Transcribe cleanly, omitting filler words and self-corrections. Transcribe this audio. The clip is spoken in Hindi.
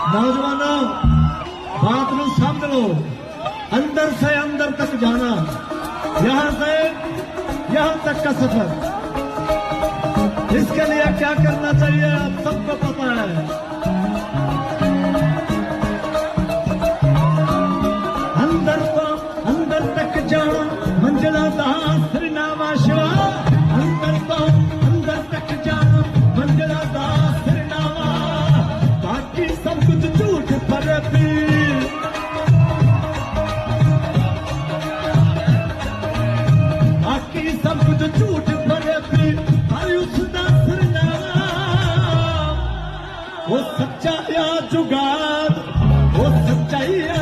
नौजवानों, बात में समझ लो, अंदर से अंदर तक जाना, यहां से यहां तक का सफर, इसके लिए क्या करना चाहिए आप सबको पता है। अंदर तक जाना, मंजिला दास श्रीनामा शिवा, अंदर तक जाना, मंजिला दास श्रीनामा, बाकी सब कुछ झूठ पर भी, बाकी सब कुछ झूठ पर भी, आयुष दास श्रीनामा, वो सच्चा या जुगाड़, वो सच्चा या